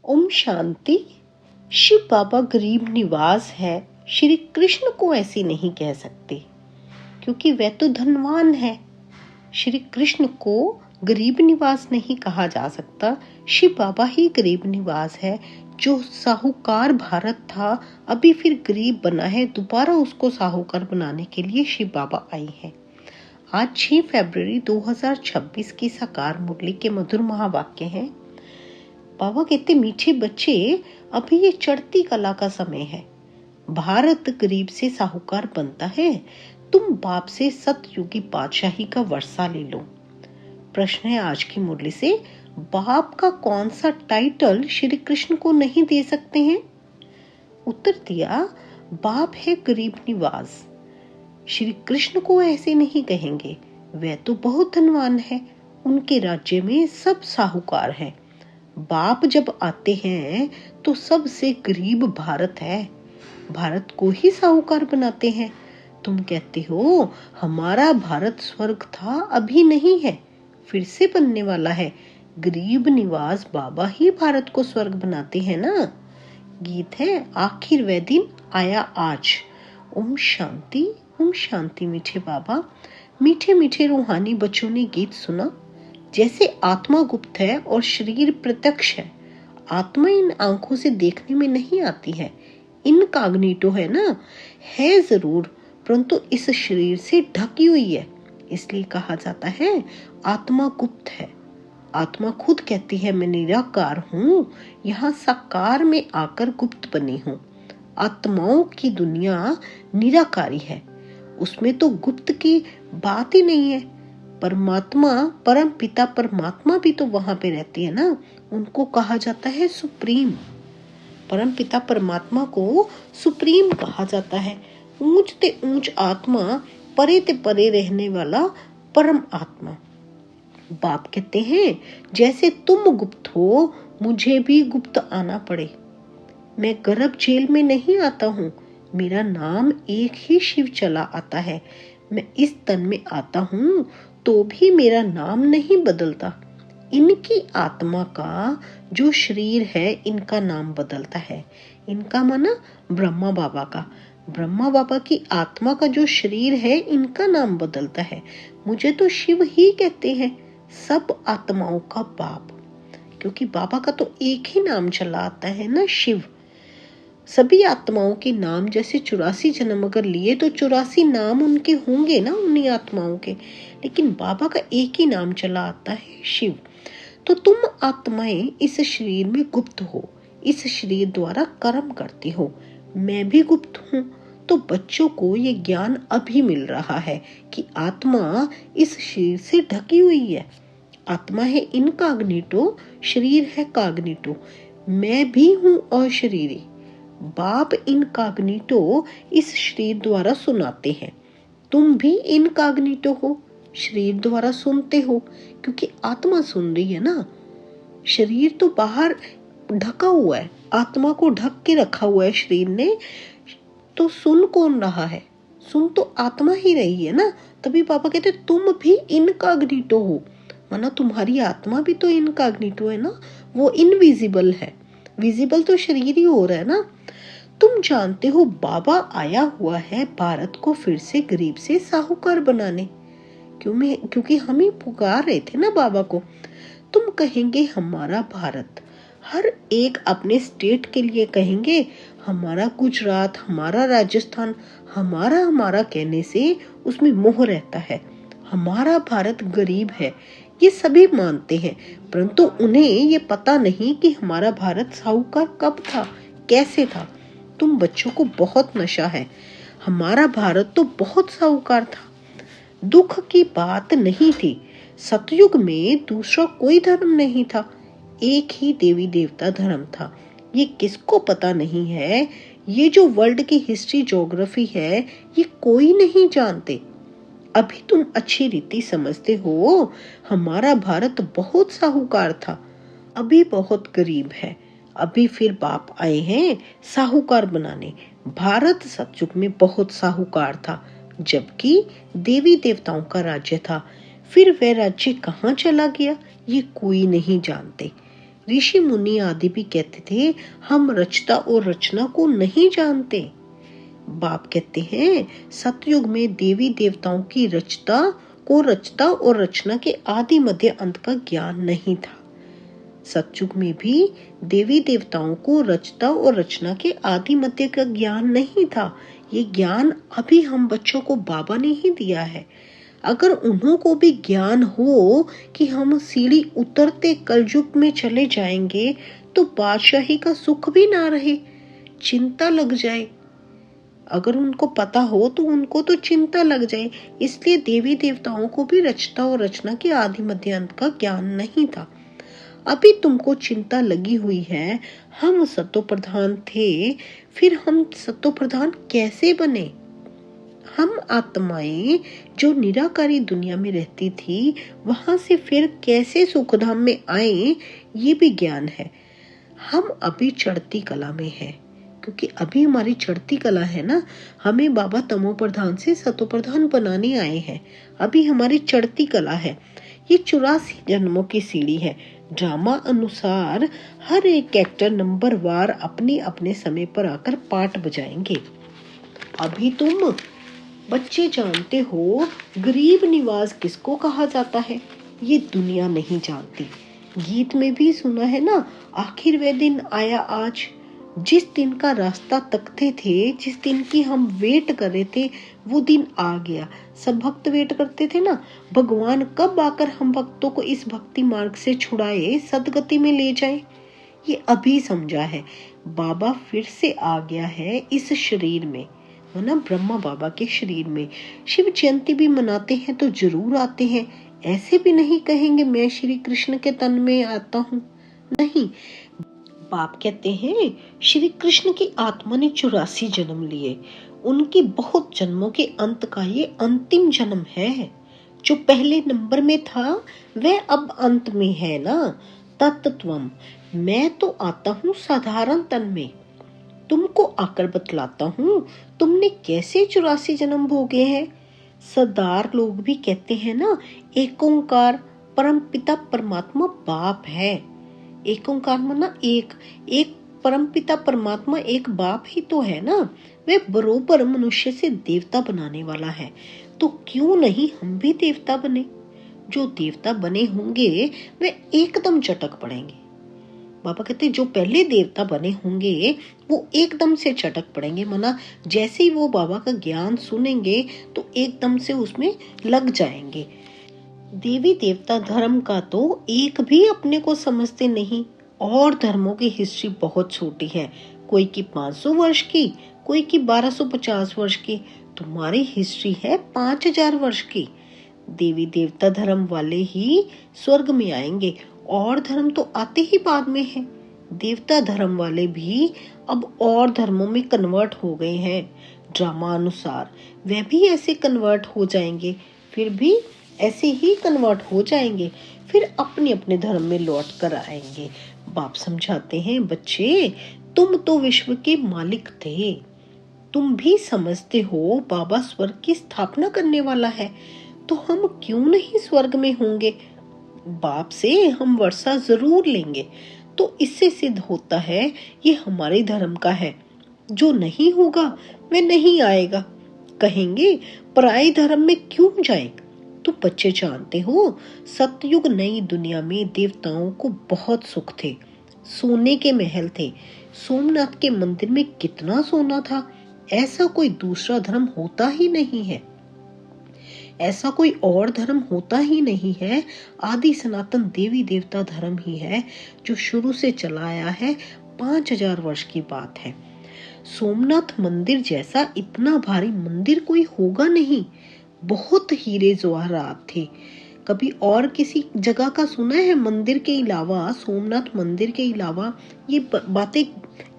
ओम शांति। शिव बाबा गरीब निवास है, श्री कृष्ण को ऐसे नहीं कह सकते क्योंकि वह तो धनवान है। श्री कृष्ण को गरीब निवास नहीं कहा जा सकता। शिव बाबा ही गरीब निवास है। जो साहूकार भारत था अभी फिर गरीब बना है, दोबारा उसको साहूकार बनाने के लिए शिव बाबा आए हैं। आज 6 फरवरी 2026 की साकार मुरली के मधुर महावाक्य हैं। बाबा कहते, मीठे बच्चे, अभी ये चढ़ती कला का समय है। भारत गरीब से साहूकार बनता है। तुम बाप से सतयुगी बादशाही का वर्षा ले लो। प्रश्न है आज की मुरली से, बाप का कौन सा टाइटल श्री कृष्ण को नहीं दे सकते हैं? उत्तर दिया, बाप है गरीब निवास। श्री कृष्ण को ऐसे नहीं कहेंगे, वे तो बहुत धनवान है। उनके राज्य में सब साहूकार हैं। बाप जब आते हैं तो सबसे गरीब भारत है। भारत को ही साहूकार बनाते हैं। तुम कहते हो हमारा भारत स्वर्ग था, अभी नहीं है, फिर से बनने वाला है। गरीब निवास बाबा ही भारत को स्वर्ग बनाते हैं ना। गीत है, आखिर वह दिन आया आज। ओम शांति, ओम शांति। मीठे बाबा, मीठे मीठे रूहानी बच्चों ने गीत सुना। जैसे आत्मा गुप्त है और शरीर प्रत्यक्ष है। आत्मा इन आंखों से देखने में नहीं आती है, इनकॉग्निटो है ना, है जरूर, परंतु इस शरीर से ढकी हुई है। इसलिए कहा जाता है आत्मा गुप्त है। आत्मा खुद कहती है मैं निराकार हूँ, यहाँ साकार में आकर गुप्त बनी हूँ। आत्माओं की दुनिया निराकारी है, उसमें तो गुप्त की बात ही नहीं है। परमात्मा, परम पिता परमात्मा भी तो वहां पे रहती है ना। उनको कहा जाता है सुप्रीम। परम पिता परमात्मा को सुप्रीम कहा जाता है। ऊंच ते ऊंच आत्मा, परे ते परे रहने वाला परम आत्मा। बाप कहते हैं जैसे तुम गुप्त हो, मुझे भी गुप्त आना पड़े। मैं गर्भ जेल में नहीं आता हूँ, मेरा नाम एक ही शिव चला आता है। मैं इस तन में आता हूँ तो भी मेरा नाम नहीं बदलता। इनकी आत्मा का जो शरीर है, इनका नाम बदलता है। इनका माना ब्रह्मा बाबा का। ब्रह्मा बाबा की आत्मा का जो शरीर है, इनका नाम बदलता है। मुझे तो शिव ही कहते हैं, सब आत्माओं का बाप, क्योंकि बाबा का तो एक ही नाम चला आता है ना, शिव। सभी आत्माओं के नाम, जैसे 84 जन्म अगर लिए तो 84 नाम उनके होंगे ना, उन्हीं आत्माओं के, लेकिन बाबा का एक ही नाम चला आता है, शिव। तो तुम आत्माएं इस शरीर में गुप्त हो, इस शरीर द्वारा कर्म करती हो। मैं भी गुप्त हूँ। तो बच्चों को ये ज्ञान अभी मिल रहा है कि आत्मा इस शरीर से ढकी हुई है। आत्मा है इनकॉग्निटो, शरीर है कॉग्निटो। मैं भी हूँ अशरीरी। बाप इनकॉग्निटो इस शरीर द्वारा सुनाते हैं। तुम भी इनकॉग्निटो हो, शरीर द्वारा सुनते हो, क्योंकि आत्मा सुन रही है ना। शरीर तो बाहर ढका हुआ है, आत्मा को ढक के रखा हुआ है शरीर ने। तो सुन कौन रहा है? सुन तो आत्मा ही रही है ना। तभी पापा कहते तुम भी इनकॉग्निटो हो, माना तुम्हारी आत्मा भी तो इनकॉग्निटो है ना। वो इनविजिबल है, विजिबल तो शरीर ही हो रहा है ना। तुम जानते हो बाबा आया हुआ है भारत को फिर से गरीब से साहूकार बनाने। क्योंकि हम ही पुकार रहे थे ना बाबा को। तुम कहेंगे हमारा भारत, हर एक अपने स्टेट के लिए कहेंगे हमारा गुजरात, हमारा राजस्थान, हमारा हमारा कहने से उसमें मोह रहता है। हमारा भारत गरीब है, ये सभी मानते हैं, परंतु उन्हें ये पता नहीं कि हमारा भारत साहूकार कब था, कैसे था। तुम बच्चों को बहुत नशा है। हमारा भारत तो बहुत साहूकार था, दुख की बात नहीं थी। सतयुग में दूसरा कोई धर्म नहीं था, एक ही देवी देवता धर्म था। ये किसको पता नहीं है? ये जो वर्ल्ड की हिस्ट्री ज्योग्राफी है, ये कोई नहीं जानते। अभी तुम अच्छी रीति समझते हो। हमारा भारत बहुत साहूकार था, अभी बहुत गरीब है। अभी फिर बाप आए हैं साहूकार बनाने। भारत सतयुग में बहुत साहूकार था, जबकि देवी देवताओं का राज्य था। फिर वह राज्य कहाँ चला गया, ये कोई नहीं जानते। ऋषि मुनि आदि भी कहते थे हम रचता और रचना को नहीं जानते। बाप कहते हैं सतयुग में देवी देवताओं की रचता और रचना के आदि मध्य अंत का ज्ञान नहीं था। सतयुग में भी देवी देवताओं को रचता और रचना के आदि मध्य का ज्ञान नहीं था। ये ज्ञान अभी हम बच्चों को बाबा ने ही दिया है। अगर उन्हों को भी ज्ञान हो कि हम सीढ़ी उतरते कलयुग में चले जाएंगे तो बादशाही का सुख भी ना रहे, चिंता लग जाए। अगर उनको पता हो तो उनको तो चिंता लग जाए। इसलिए देवी देवताओं को भी रचता और रचना के आदि मध्य अंत का ज्ञान नहीं था। अभी तुमको चिंता लगी हुई है, हम सतो प्रधान थे, फिर हम सतो प्रधान कैसे बने? हम आत्माएं जो निराकारी दुनिया में रहती थी वहां से फिर कैसे सुखधाम में आए, ये भी ज्ञान है। हम अभी चढ़ती कला में हैं, क्योंकि अभी हमारी चढ़ती कला है ना। हमें बाबा तमो प्रधान से सतो प्रधान बनाने आए हैं। अभी हमारी चढ़ती कला है। ये 84 जन्मों की सीढ़ी है। ड्रामा अनुसार हर एक एक्टर नंबर वार अपने अपने समय पर आकर पाठ बजाएंगे। अभी तुम बच्चे जानते हो गरीब निवास किसको कहा जाता है, ये दुनिया नहीं जानती। गीत में भी सुना है ना, आखिर वे दिन आया आज, जिस दिन का रास्ता तकते थे, जिस दिन की हम वेट कर रहे थे, वो दिन आ गया। सब भक्त वेट करते थे ना, भगवान कब आकर हम भक्तों को इस भक्ति मार्ग से छुड़ाए, सदगति में ले जाए। ये अभी समझा है। बाबा फिर से आ गया है इस शरीर में, है ना, ब्रह्मा बाबा के शरीर में। शिव जयंती भी मनाते हैं तो जरूर आते हैं। ऐसे भी नहीं कहेंगे मैं श्री कृष्ण के तन में आता हूँ, नहीं। बाप कहते हैं श्री कृष्ण की आत्मा ने 84 जन्म लिए। उनके बहुत जन्मों के अंत का ये अंतिम जन्म है। जो पहले नंबर में था वह अब अंत में है ना। तत्त्वम, मैं तो आता हूँ साधारण तन में। तुमको आकर बतलाता हूँ तुमने कैसे 84 जन्म भोगे हैं। सरदार लोग भी कहते हैं ना, एक ओंकार परम पिता परमात्मा बाप है। एक ओंकार माना एक परम पिता परमात्मा एक बाप ही तो है ना। वे बरोबर मनुष्य से देवता बनाने वाला है, तो क्यों नहीं हम भी देवता बने। जो देवता बने होंगे वे एकदम चटक पड़ेंगे। बाबा कहते जो पहले देवता बने होंगे वो एकदम से चटक पड़ेंगे, माना जैसे ही वो बाबा का ज्ञान सुनेंगे तो एकदम से उसमें लग जाएंगे। देवी देवता धर्म का तो एक भी अपने को समझते नहीं। और धर्मों की हिस्ट्री बहुत छोटी है, कोई की 500 वर्ष की, कोई की 1250 वर्ष की। तुम्हारी हिस्ट्री है 5000 वर्ष की। देवी देवता धर्म वाले ही स्वर्ग में आएंगे, और धर्म तो आते ही बाद में है। देवता धर्म वाले भी अब और धर्मों में कन्वर्ट हो गए हैं। ड्रामा अनुसार वे भी ऐसे कन्वर्ट हो जाएंगे, फिर भी ऐसे ही कन्वर्ट हो जाएंगे, फिर अपने अपने धर्म में लौट कर आएंगे। बाप समझाते हैं बच्चे, तुम तो विश्व के मालिक थे, तुम भी समझते हो बाबा स्वर्ग की स्थापना करने वाला है, तो हम क्यों नहीं स्वर्ग में होंगे। बाप से हम वर्षा जरूर लेंगे। तो इससे सिद्ध होता है ये हमारे धर्म का है। जो नहीं होगा वह नहीं आएगा। कहेंगे पराये धर्म में क्यों जाए। तो बच्चे जानते हो सतयुग नई दुनिया में देवताओं को बहुत सुख थे। सोने के महल थे। सोमनाथ के मंदिर में कितना सोना था। ऐसा कोई दूसरा धर्म होता ही नहीं है, ऐसा कोई और धर्म होता ही नहीं है। आदि सनातन देवी देवता धर्म ही है जो शुरू से चला आया है। 5000 वर्ष की बात है। सोमनाथ मंदिर जैसा इतना भारी मंदिर कोई होगा नहीं। बहुत हीरे जवाहरात थे। कभी और किसी जगह का सुना है मंदिर के अलावा, सोमनाथ मंदिर के अलावा? ये बातें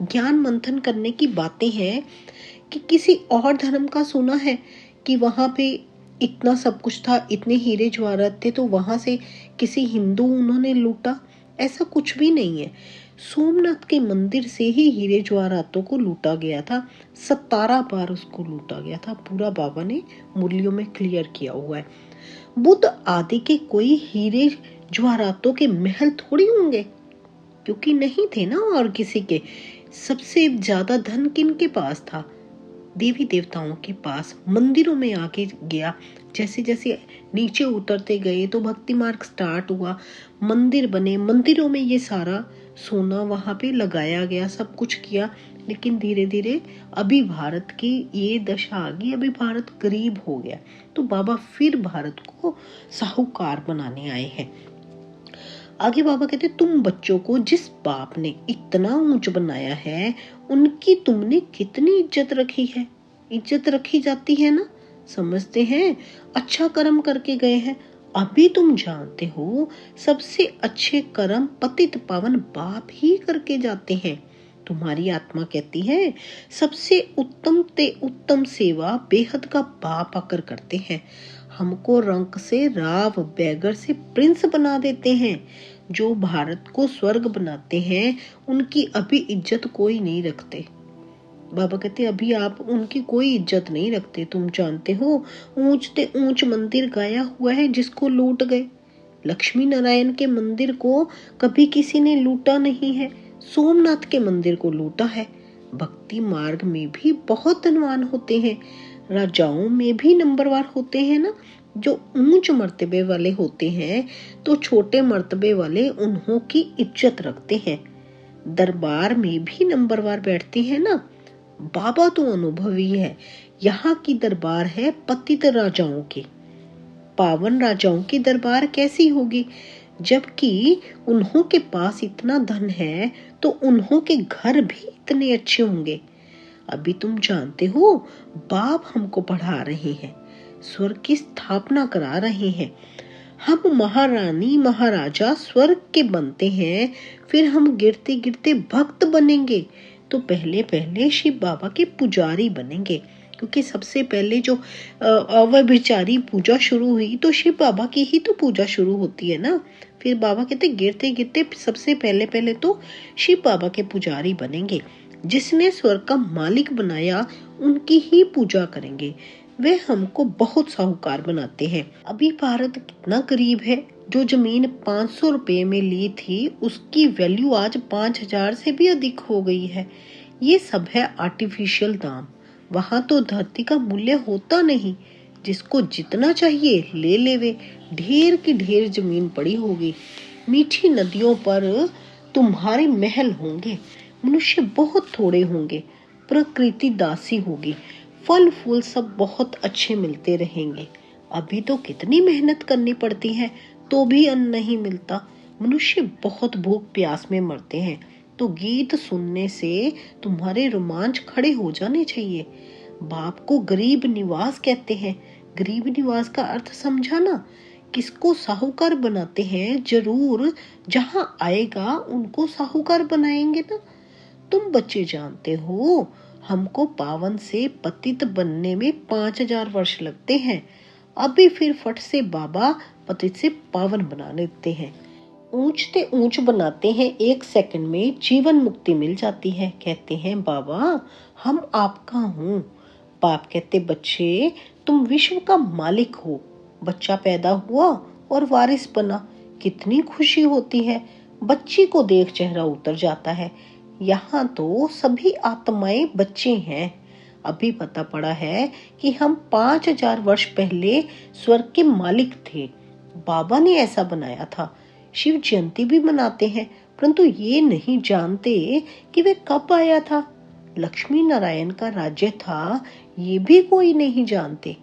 ज्ञान मंथन करने की बातें हैं कि किसी और धर्म का सुना है कि वहां पे इतना सब कुछ था, इतने हीरे जवाहरात थे, तो वहां से किसी हिंदू उन्होंने लूटा? ऐसा कुछ भी नहीं है। सोमनाथ के मंदिर से ही हीरे जवाहरातों को लूटा गया था। 17 बार उसको लूटा गया था। पूरा बाबा ने मुरलियों में क्लियर किया हुआ है। बुद्ध आदि के कोई हीरे जवाहरातों के महल थोड़ी होंगे। क्योंकि नहीं थे ना और किसी के। सबसे ज्यादा धन किन के पास था? देवी देवताओं के पास। मंदिरों में आके गया, जैसे जैसे नीचे उतरते गए तो भक्ति मार्ग स्टार्ट हुआ, मंदिर बने, मंदिरों में ये सारा सोना वहां पे लगाया गया, सब कुछ किया। लेकिन धीरे धीरे अभी भारत की ये दशा आ गई, अभी भारत गरीब हो गया। तो बाबा फिर भारत को साहूकार बनाने आए हैं। आगे बाबा कहते, तुम बच्चों को जिस बाप ने इतना ऊंच बनाया है, उनकी तुमने कितनी इज्जत रखी है। इज्जत रखी जाती है ना, समझते हैं, अच्छा कर्म करके गए हैं। अभी तुम जानते हो सबसे अच्छे कर्म पतित पावन बाप ही करके जाते हैं। तुम्हारी आत्मा कहती है सबसे उत्तम ते उत्तम सेवा बेहद का बाप आकर करते हैं। हमको रंक से राव, बैगर से प्रिंस बना देते हैं। जो भारत को स्वर्ग बनाते हैं उनकी अभी इज्जत कोई नहीं रखते। बाबा कहते अभी आप उनकी कोई इज्जत नहीं रखते। तुम जानते हो ऊंच ते ऊंच मंदिर गाया हुआ है जिसको लूट गए। लक्ष्मी नारायण के मंदिर को कभी किसी ने लूटा नहीं है, सोमनाथ के मंदिर को लूटा है। भक्ति मार्ग में भी बहुत धनवान होते हैं, राजाओं में भी नंबरवार होते हैं ना। जो ऊंच मर्तबे वाले होते हैं तो छोटे मर्तबे वाले उन्हों की इज्जत रखते हैं। दरबार में भी नंबरवार बैठते हैं ना। बाबा तो अनुभवी है। यहाँ की दरबार है पतित राजाओं की, पावन राजाओं की दरबार कैसी होगी? जबकि उन्हों के पास इतना धन है तो उन्हों के घर भी इतने अच्छे होंगे। अभी तुम जानते हो बाप हमको पढ़ा रहे हैं, स्वर्ग की स्थापना करा रहे हैं। हम महारानी महाराजा स्वर्ग के बनते हैं, फिर हम गिरते गिरते भक्त बनेंगे। तो पहले पहले शिव बाबा के पुजारी बनेंगे, क्योंकि सबसे पहले जो अव्यभिचारी पूजा शुरू हुई तो शिव बाबा की ही तो पूजा शुरू होती है ना। फिर बाबा कहते गिरते गिरते सबसे पहले पहले तो शिव बाबा के पुजारी बनेंगे। जिसने स्वर्ग का मालिक बनाया उनकी ही पूजा करेंगे। वे हमको बहुत साहूकार बनाते हैं। अभी भारत कितना गरीब है। जो जमीन 500 रुपए में ली थी उसकी वैल्यू आज 5000 से भी अधिक हो गई है। ये सब है आर्टिफिशियल दाम। वहां तो धरती का मूल्य होता नहीं, जिसको जितना चाहिए ले लेवे। ढेर की ढेर जमीन पड़ी होगी। मीठी नदियों पर तुम्हारे महल होंगे। मनुष्य बहुत थोड़े होंगे। प्रकृति दासी होगी। फल फूल सब बहुत अच्छे मिलते रहेंगे। अभी तो कितनी मेहनत करनी पड़ती है तो भी अन्न नहीं मिलता। मनुष्य बहुत भूख प्यास में मरते हैं। तो गीत सुनने से तुम्हारे रोमांच खड़े हो जाने चाहिए। बाप को गरीब निवास कहते हैं। गरीब निवास का अर्थ समझा ना। किसको साहूकार बनाते हैं, जरूर जहां आएगा उनको साहूकार बनाएंगे ना। तुम बच्चे जानते हो हमको पावन से पतित बनने में 5000 वर्ष लगते हैं। अभी फिर फट से बाबा पतित से पावन बना लेते हैं। ऊंचते ऊंच बनाते हैं, 1 सेकंड में जीवन मुक्ति मिल जाती है। कहते हैं बाबा हम आपका हूँ। बाप कहते बच्चे तुम विश्व का मालिक हो। बच्चा पैदा हुआ और वारिस बना, कितनी खुशी होती है। बच्ची को देख चेहरा उतर जाता है। यहाँ तो सभी आत्माएं बच्चे हैं। अभी पता पड़ा है कि हम 5000 वर्ष पहले स्वर्ग के मालिक थे। बाबा ने ऐसा बनाया था। शिव जयंती भी मनाते हैं, परंतु ये नहीं जानते कि वे कब आया था। लक्ष्मी नारायण का राज्य था, ये भी कोई नहीं जानते।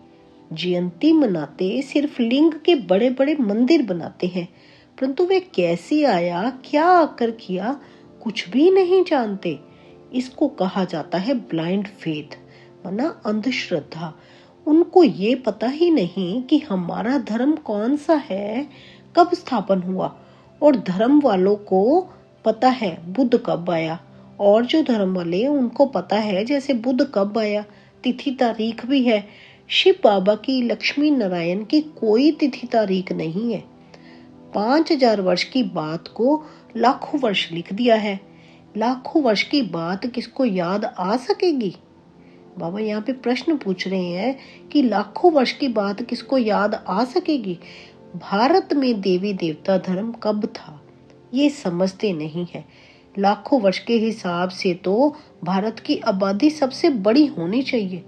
जयंती मनाते सिर्फ लिंग के बड़े बड़े मंदिर बनाते हैं, परंतु वे कैसे आया, क्या आकर किया, कुछ भी नहीं जानते। इसको कहा जाता है ब्लाइंड फेथ, माना अंधश्रद्धा। उनको ये पता ही नहीं कि हमारा धर्म कौन सा है, कब स्थापन हुआ। और धर्म वालों को पता है बुद्ध कब आया, और जो धर्म वाले उनको पता है जैसे बुद्ध कब आया, तिथि तारीख भी है। शिव बाबा की, लक्ष्मी नारायण की कोई तिथि तारीख नहीं है। 5000 वर्ष की बात को लाखों वर्ष लिख दिया है। लाखों वर्ष की बात किसको याद आ सकेगी? बाबा यहाँ पे प्रश्न पूछ रहे हैं कि लाखों वर्ष की बात किसको याद आ सकेगी। भारत में देवी देवता धर्म कब था? ये समझते नहीं है। लाखों वर्ष के हिसाब से तो भारत की आबादी सबसे बड़ी होनी चाहिए,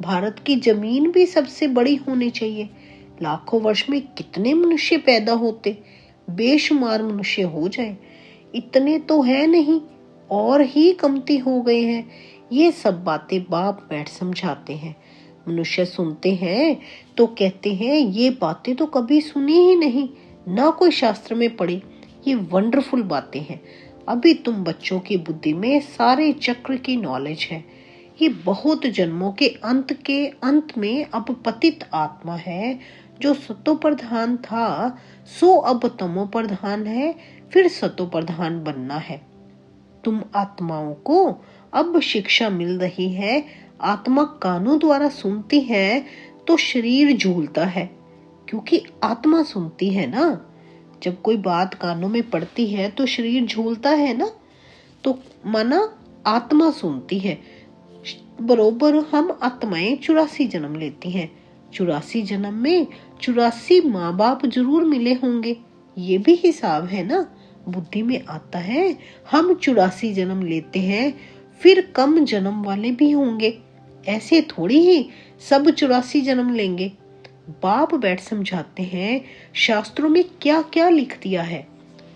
भारत की जमीन भी सबसे बड़ी होनी चाहिए। लाखों वर्ष में कितने मनुष्य पैदा होते, बेशुमार मनुष्य हो जाए, इतने तो है नहीं, और ही कमती हो गए हैं। ये सब बातें बाप बैठ समझाते हैं। मनुष्य सुनते हैं तो कहते हैं ये बातें तो कभी सुनी ही नहीं, ना कोई शास्त्र में पढ़ी। ये वंडरफुल बातें हैं। अभी तुम बच्चों की बुद्धि में सारे चक्र की नॉलेज है। ये बहुत जन्मों के अंत में अब पतित आत्मा है, जो सतो प्रधान था सो अब तमो प्रधान है, फिर सतो प्रधान बनना है। तुम आत्माओं को अब शिक्षा मिल रही है। आत्मा कानों द्वारा सुनती है तो शरीर झूलता है, क्योंकि आत्मा सुनती है ना। जब कोई बात कानों में पड़ती है तो शरीर झूलता है ना, तो माना आत्मा सुनती है। बरोबर हम आत्माएं 84 जन्म लेती हैं। 84 जन्म में 84 माँ बाप जरूर मिले होंगे, ये भी हिसाब है ना। बुद्धि में आता है हम 84 जन्म लेते हैं, फिर कम जन्म वाले भी होंगे। ऐसे थोड़ी ही सब 84 जन्म लेंगे। बाप बैठ समझाते हैं शास्त्रों में क्या क्या लिख दिया है।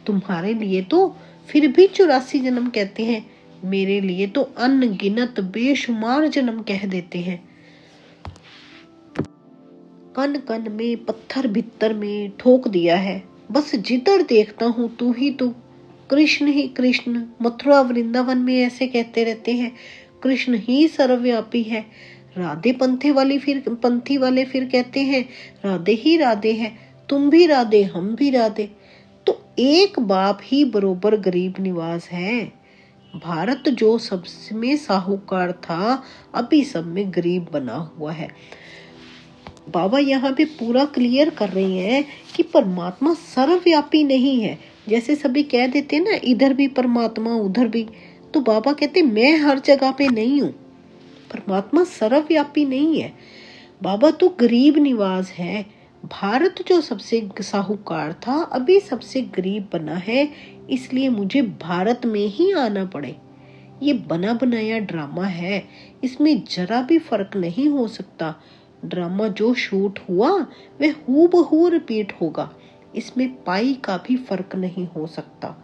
तुम्हारे लिए तो फिर भी 84 जन्म कहते हैं, मेरे लिए तो अनगिनत बेशुमार जन्म कह देते हैं। कन कन में पत्थर भीतर में ठोक दिया है, बस जिधर देखता हूँ तू ही तू, कृष्ण ही कृष्ण। मथुरा वृंदावन में ऐसे कहते रहते हैं, कृष्ण ही सर्वव्यापी है। राधे पंथी वाले फिर कहते हैं राधे ही राधे है, तुम भी राधे हम भी राधे। तो एक बाप ही बरोबर गरीब निवास है। भारत जो सब में साहूकार था, अभी सब में गरीब बना हुआ है। बाबा यहाँ पे पूरा क्लियर कर रही हैं कि परमात्मा सर्वव्यापी नहीं है। जैसे सभी कह देते हैं ना, इधर भी परमात्मा उधर भी, तो बाबा कहते मैं हर जगह पे नहीं हूँ। परमात्मा सर्वव्यापी नहीं है। बाबा तो गरीब निवास है। भारत जो सबसे साहूकार था, अभी सबसे गरीब बना है, इसलिए मुझे भारत में ही आना पड़े। ये बना बनाया ड्रामा है, इसमें जरा भी फर्क नहीं हो सकता। ड्रामा जो शूट हुआ वह हूबहू रिपीट होगा, इसमें पाई का भी फर्क नहीं हो सकता।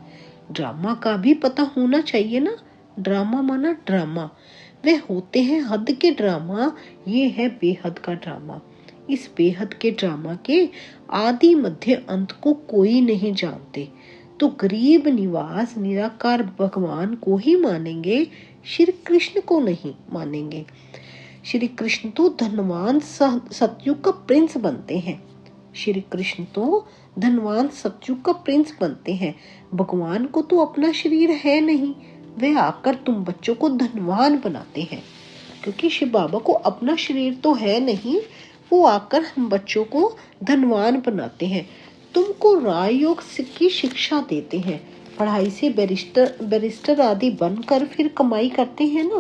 ड्रामा का भी पता होना चाहिए ना। ड्रामा माना ड्रामा, वे होते हैं हद के ड्रामा, ये है बेहद का ड्रामा। इस बेहद के ड्रामा के आदि मध्य अंत को कोई नहीं जानते, तो गरीब निवास निराकार भगवान को ही मानेंगे, श्री कृष्ण को नहीं मानेंगे। श्री कृष्ण तो धनवान सतयुग का प्रिंस बनते हैं। श्री कृष्ण तो धनवान सतयुग का प्रिंस बनते हैं। भगवान को तो अपना शरीर है नहीं, वे आकर तुम बच्चों को धनवान बनाते हैं, क्योंकि शिव बाबा को अपना शरीर तो है नहीं, वो आकर हम बच्चों को धनवान बनाते हैं। तुमको राजयोग की शिक्षा देते हैं, पढ़ाई से बैरिस्टर आदि बनकर फिर कमाई करते हैं ना।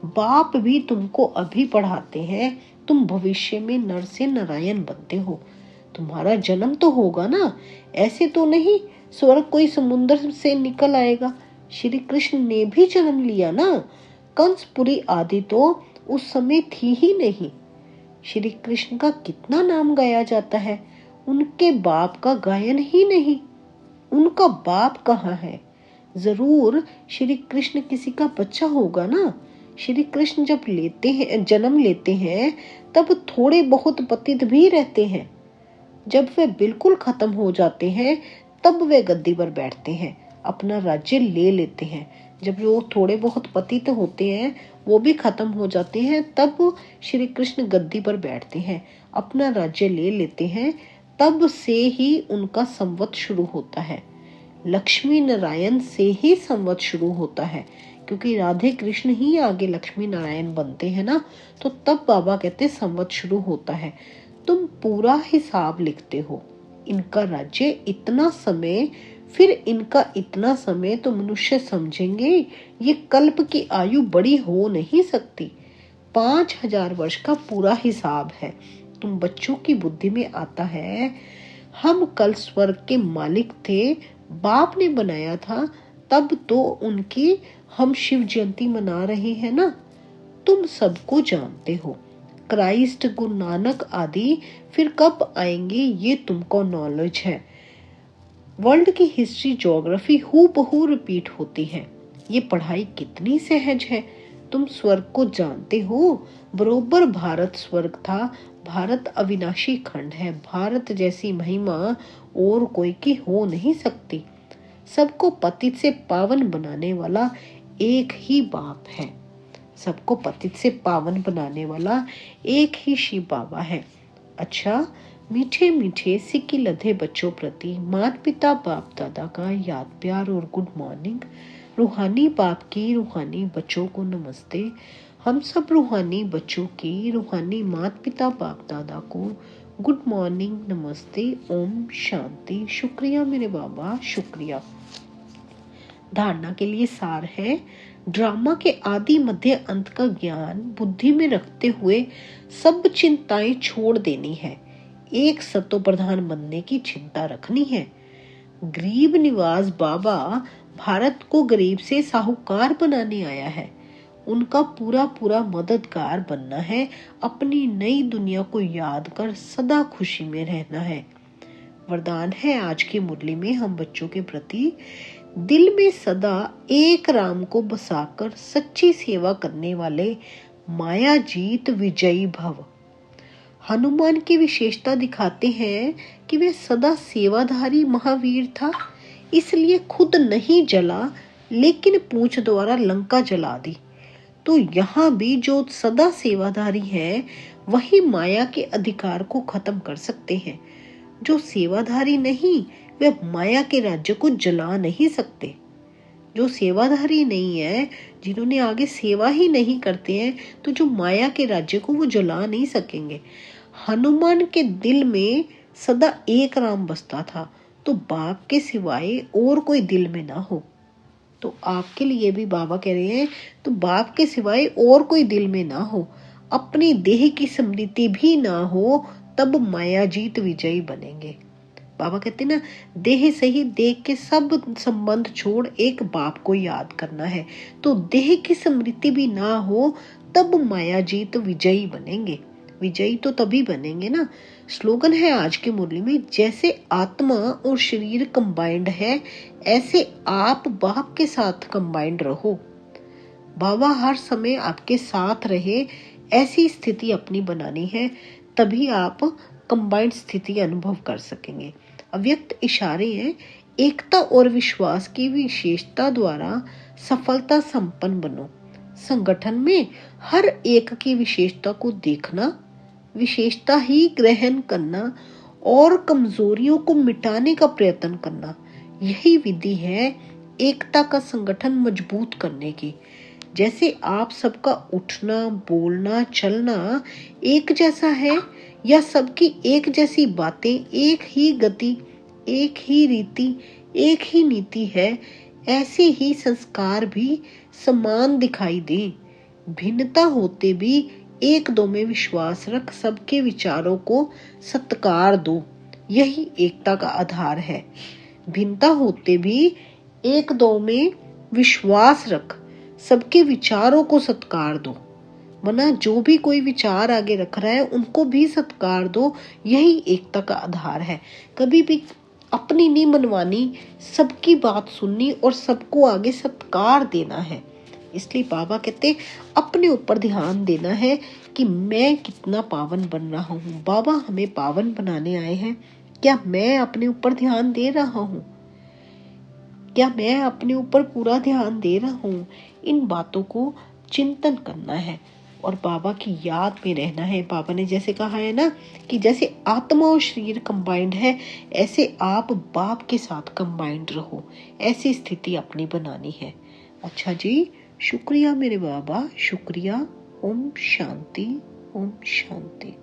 बाप भी तुमको अभी पढ़ाते हैं, तुम भविष्य में नर से नारायण बनते हो। तुम्हारा जन्म तो होगा ना, ऐसे तो नहीं स्वर्ग कोई समुद्र से निकल आएगा। श्री कृष्ण ने भी जन्म लिया ना। कंसपुरी आदि तो उस समय थी ही नहीं। श्री कृष्ण का कितना नाम गाया जाता है, उनके बाप का गायन ही नहीं। उनका बाप कहाँ है? जरूर श्री कृष्ण किसी का बच्चा होगा ना। श्री कृष्ण जब जन्म लेते हैं तब थोड़े बहुत पतित भी रहते हैं। जब वे बिल्कुल खत्म हो जाते हैं तब वे गद्दी पर बैठते हैं, अपना राज्य ले लेते हैं। जब वो थोड़े बहुत पतित होते हैं, वो भी खत्म हो जाते हैं, तब श्री कृष्ण गद्दी पर बैठते हैं, अपना राज्य ले लेते हैं। तब से ही उनका संवत शुरू होता है। लक्ष्मी नारायण से ही संवत शुरू होता है, क्योंकि राधे कृष्ण ही आगे लक्ष्मी नारायण बनते हैं ना। तो तब बाबा कहते संवत शुरू होता है। तुम पूरा हिसाब लिखते हो, इनका राज्य इतना समय, फिर इनका इतना समय, तो मनुष्य समझेंगे ये कल्प की आयु बड़ी हो नहीं सकती। 5000 वर्ष का पूरा हिसाब है। तुम बच्चों की बुद्धि में आता है हम कल स्वर्ग के मालिक थे, बाप ने बनाया था तब तो उनकी हम शिव जयंती मना रहे हैं ना। तुम सबको जानते हो, क्राइस्ट, गुरु नानक आदि फिर कब आएंगे ये तुमको नॉलेज है। वर्ल्ड की हिस्ट्री, ज्योग्राफी हूबहू रिपीट होती है। ये पढ़ाई कितनी सहज है। तुम स्वर्ग को जानते हो, बरोबर भारत स्वर्ग था। भारत अविनाशी खंड है। भारत जैसी महिमा और कोई की हो नहीं सकती। सबको पतित से पावन बनाने वाला एक ही बाप है। सबको पतित से पावन बनाने वाला एक ही शिव बाबा है। अच्छा, मीठे मीठे सिक्की लधे बच्चों प्रति माता पिता बाप दादा का याद प्यार और गुड मॉर्निंग। रूहानी बाप की रूहानी बच्चों को नमस्ते। हम सब रूहानी बच्चों की रूहानी माता पिता बाप दादा को गुड मॉर्निंग, नमस्ते, ओम शांति। शुक्रिया मेरे बाबा, शुक्रिया। धारणा के लिए सार है, ड्रामा के आदि मध्य अंत का ज्ञान बुद्धि में रखते हुए सब चिंताएं छोड़ देनी है। एक सतो प्रधान बनने की चिंता रखनी है। गरीब निवास बाबा भारत को गरीब से साहूकार बनाने आया है। उनका पूरा पूरा मददगार बनना है। अपनी नई दुनिया को याद कर सदा खुशी में रहना है। वरदान है आज की मुरली में हम बच्चों के प्रति, दिल में सदा एक राम को बसाकर सच्ची सेवा करने वाले माया जीत विजयी भव। हनुमान की विशेषता दिखाते हैं कि वे सदा सेवाधारी महावीर था, इसलिए खुद नहीं जला लेकिन पूंछ द्वारा लंका जला दी। तो यहाँ भी जो सदा सेवाधारी है वही माया के अधिकार को खत्म कर सकते हैं। जो सेवाधारी नहीं वे माया के राज्य को जला नहीं सकते। जो सेवाधारी नहीं है, जिन्होंने आगे सेवा ही नहीं करते हैं, तो जो माया के राज्य को वो जला नहीं सकेंगे। हनुमान के दिल में सदा एक राम बसता था, तो बाप के सिवाय और कोई दिल में ना हो। तो आपके लिए भी बाबा कह रहे हैं, तो बाप के सिवाय और कोई दिल में ना हो, अपनी देह की स्मृति भी ना हो, तब माया जीत विजयी बनेंगे। बाबा कहते ना, देह सही देख के सब संबंध छोड़ एक बाप को याद करना है। तो देह की स्मृति भी ना हो तब माया जीत विजयी बनेंगे। विजयी तो तभी बनेंगे ना। स्लोगन है आज की मुरली में, जैसे आत्मा और शरीर कंबाइंड है, ऐसे आप बाप के साथ कंबाइंड रहो। बाबा हर समय आपके साथ रहे, ऐसी स्थिति अपनी बनानी है, तभी आप कंबाइंड स्थिति अनुभव कर सकेंगे। अव्यक्त इशारे हैं, एकता और विश्वास की विशेषता द्वारा सफलता संपन्न बनो। संगठन में हर एक की विशेषता को देखना, विशेषता ही ग्रहण करना और कमजोरियों को मिटाने का प्रयत्न करना, यही विधि है एकता का संगठन मजबूत करने की। जैसे आप सबका उठना, बोलना, चलना एक जैसा है, या सबकी एक जैसी बातें, एक ही गति, एक ही रीति, एक ही नीति है, ऐसे ही संस्कार भी समान दिखाई दे। भिन्नता होते भी एक दो में विश्वास रख, सबके विचारों को सत्कार दो, यही एकता का आधार है। भिन्नता होते भी एक दो में विश्वास रख, सबके विचारों को सत्कार दो। वरना जो भी कोई विचार आगे रख रहा है उनको भी सत्कार दो, यही एकता का आधार है। कभी भी अपनी नहीं मनवानी, सबकी बात सुननी और सबको आगे सत्कार देना है। इसलिए बाबा कहते अपने ऊपर ध्यान देना है कि मैं कितना पावन बन रहा हूँ। बाबा हमें पावन बनाने आए हैं, क्या मैं अपने ऊपर ध्यान दे रहा हूँ? क्या मैं अपने ऊपर पूरा ध्यान दे रहा हूँ? इन बातों को चिंतन करना है और बाबा की याद में रहना है। बाबा ने जैसे कहा है ना कि जैसे आत्मा और शरीर कंबाइंड है, ऐसे आप बाप के साथ कंबाइंड रहो, ऐसी स्थिति अपनी बनानी है। अच्छा जी, शुक्रिया मेरे बाबा, शुक्रिया। ओम शांति, ओम शांति।